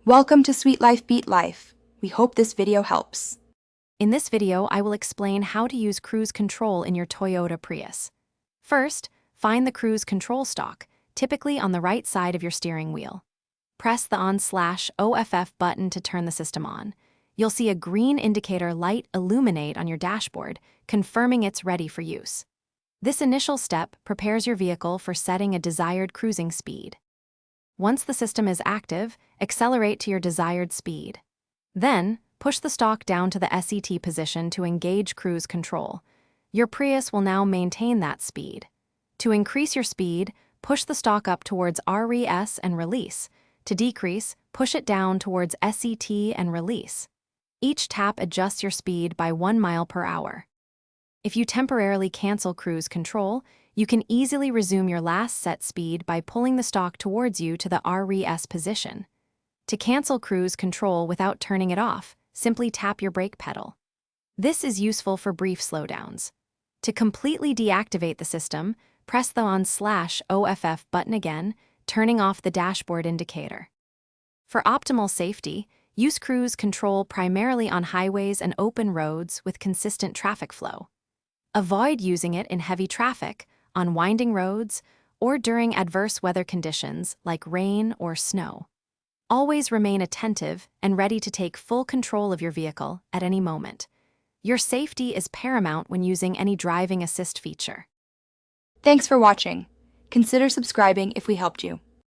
Welcome to Sweet Life Beat Life. We hope this video helps. In this video, I will explain how to use cruise control in your Toyota Prius. First, find the cruise control stalk, typically on the right side of your steering wheel. Press the on/OFF button to turn the system on. You'll see a green indicator light illuminate on your dashboard, confirming it's ready for use. This initial step prepares your vehicle for setting a desired cruising speed. Once the system is active, accelerate to your desired speed. Then, push the stalk down to the SET position to engage cruise control. Your Prius will now maintain that speed. To increase your speed, push the stalk up towards RES and release. To decrease, push it down towards SET and release. Each tap adjusts your speed by 1 mile per hour. If you temporarily cancel cruise control, you can easily resume your last set speed by pulling the stalk towards you to the RES position. To cancel cruise control without turning it off, simply tap your brake pedal. This is useful for brief slowdowns. To completely deactivate the system, press the on/OFF button again, turning off the dashboard indicator. For optimal safety, use cruise control primarily on highways and open roads with consistent traffic flow. Avoid using it in heavy traffic, on winding roads, or during adverse weather conditions like rain or snow. Always remain attentive and ready to take full control of your vehicle at any moment. Your safety is paramount when using any driving assist feature. Thanks for watching. Consider subscribing if we helped you.